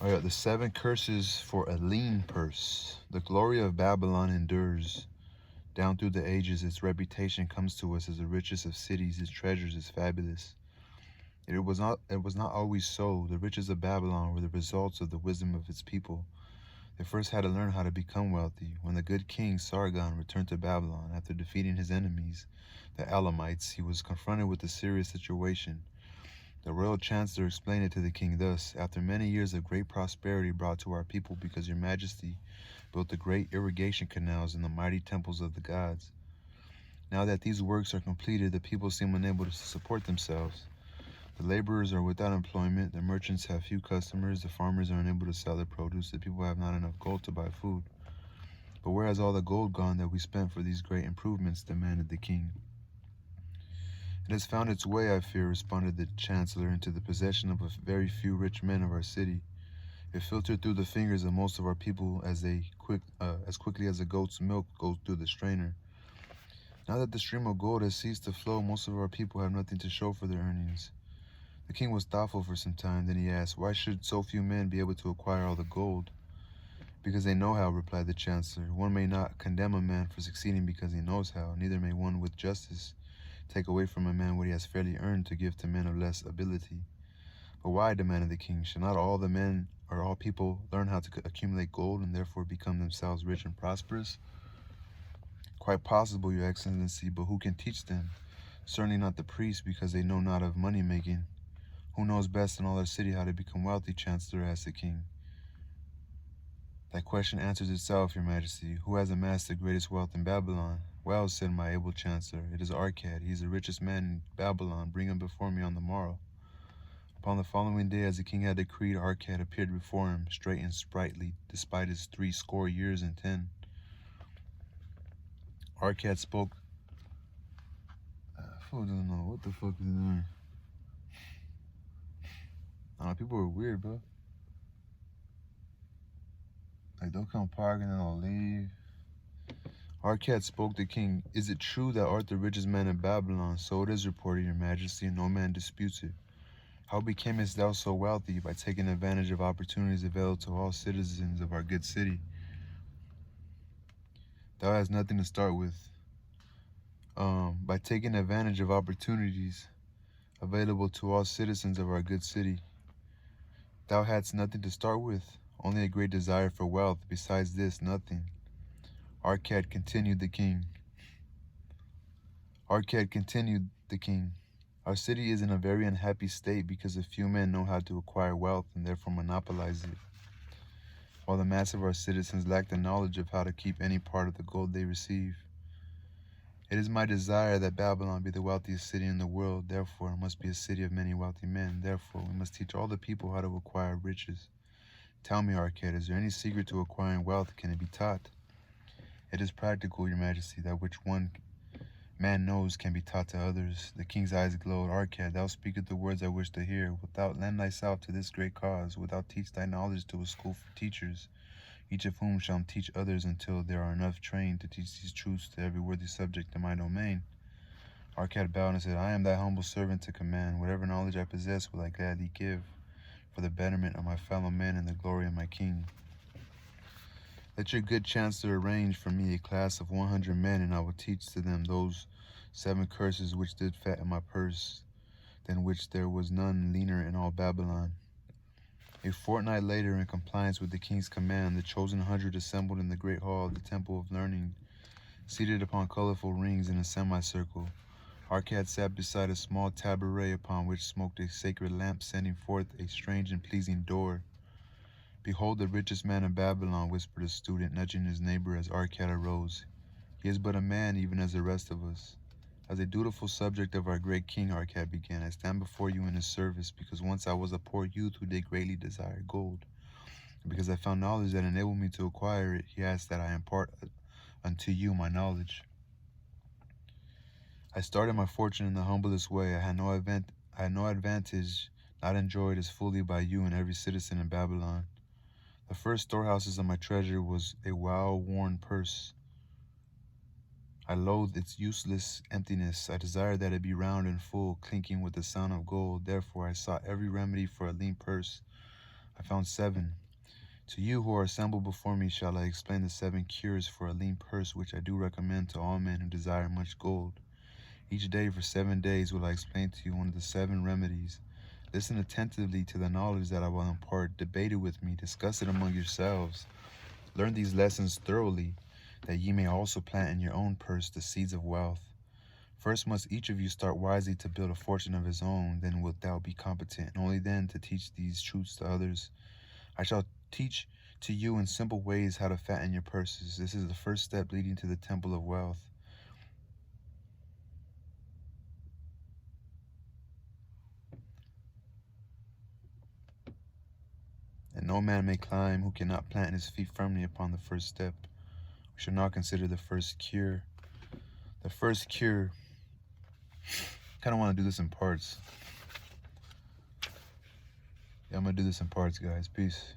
All right, the 7 curses for a lean purse. The glory of Babylon endures. Down through the ages, its reputation comes to us as the richest of cities. Its treasures is fabulous. It was not always so. The riches of Babylon were the results of the wisdom of its people. They first had to learn how to become wealthy. When the good king Sargon returned to Babylon after defeating his enemies, the Elamites, he was confronted with a serious situation. The royal chancellor explained it to the king thus: "After many years of great prosperity brought to our people because your majesty built the great irrigation canals and the mighty temples of the gods. Now that these works are completed, the people seem unable to support themselves. The laborers are without employment, the merchants have few customers, the farmers are unable to sell their produce, the people have not enough gold to buy food. But where has all the gold gone that we spent for these great improvements?" demanded the king. "It has found its way, I fear," responded the chancellor, "into the possession of a very few rich men of our city. It filtered through the fingers of most of our people as quickly as a goat's milk goes through the strainer. Now that the stream of gold has ceased to flow, most of our people have nothing to show for their earnings." The king was thoughtful for some time. Then he asked, "Why should so few men be able to acquire all the gold?" "Because they know how," replied the chancellor. "One may not condemn a man for succeeding because he knows how, neither may one with justice take away from a man what he has fairly earned to give to men of less ability." "But why?" demanded the king. "Should not all the men or all people learn how to accumulate gold and therefore become themselves rich and prosperous?" "Quite possible, your excellency, but who can teach them? Certainly not the priests, because they know not of money making." "Who knows best in all our city how to become wealthy, Chancellor?" asked the king. "That question answers itself, your majesty. Who has amassed the greatest wealth in Babylon?" "Well," said my able chancellor, "it is Arcad. He is the richest man in Babylon. Bring him before me on the morrow." Upon the following day, as the king had decreed, Arcad appeared before him, straight and sprightly, despite his 60 years and 10. Arcad spoke. Fool doesn't know what the fuck is doing. People are weird, bro. Like, they'll come park and then they'll leave. Arcad spoke to the king. "Is it true that art the richest man in Babylon?" "So it is reported, your majesty, and no man disputes it." "How becamest thou so wealthy?" "By taking advantage of opportunities available to all citizens of our good city." "Thou hast nothing to start with." By taking advantage of opportunities available to all citizens of our good city." "Thou hadst nothing to start with?" "Only a great desire for wealth. Besides this, nothing." Arcad continued the king. "Our city is in a very unhappy state because a few men know how to acquire wealth and therefore monopolize it, while the mass of our citizens lack the knowledge of how to keep any part of the gold they receive. It is my desire that Babylon be the wealthiest city in the world. Therefore, it must be a city of many wealthy men. Therefore, we must teach all the people how to acquire riches. Tell me, Arcad, is there any secret to acquiring wealth? Can it be taught?" "It is practical, your majesty. That which one man knows can be taught to others." The king's eyes glowed. "Arcad, thou speakest the words I wish to hear. Wilt thou lend thyself to this great cause? Wilt thou teach thy knowledge to a school for teachers, each of whom shall teach others until there are enough trained to teach these truths to every worthy subject in my domain?" Arcad bowed and said, "I am thy humble servant to command. Whatever knowledge I possess will I gladly give, for the betterment of my fellow men and the glory of my king. Let your good chancellor arrange for me a class of 100 men, and I will teach to them those 7 curses which did fatten my purse, than which there was none leaner in all Babylon." A fortnight later, in compliance with the king's command, the chosen 100 assembled in the great hall of the Temple of Learning, seated upon colorful rings in a semicircle. Arcad sat beside a small taboret upon which smoked a sacred lamp, sending forth a strange and pleasing odor. "Behold the richest man in Babylon," whispered a student, nudging his neighbor as Arcad arose. "He is but a man, even as the rest of us." "As a dutiful subject of our great king," Arcad began, "I stand before you in his service, because once I was a poor youth who did greatly desire gold. And because I found knowledge that enabled me to acquire it, he asked that I impart unto you my knowledge. I started my fortune in the humblest way. I had no advantage not enjoyed as fully by you and every citizen in Babylon. The first storehouses of my treasure was a well-worn purse. I loathed its useless emptiness. I desired that it be round and full, clinking with the sound of gold. Therefore, I sought every remedy for a lean purse. I found 7. To you who are assembled before me shall I explain the 7 cures for a lean purse, which I do recommend to all men who desire much gold. Each day for 7 days will I explain to you one of the 7 remedies. Listen attentively to the knowledge that I will impart. Debate it with me. Discuss it among yourselves. Learn these lessons thoroughly, that ye may also plant in your own purse the seeds of wealth. First must each of you start wisely to build a fortune of his own, then wilt thou be competent, and only then to teach these truths to others. I shall teach to you in simple ways how to fatten your purses. This is the first step leading to the temple of wealth. And no man may climb who cannot plant his feet firmly upon the first step. We shall now consider the first cure. The first cure, kind of want to do this in parts. Yeah, I'm going to do this in parts, guys. Peace.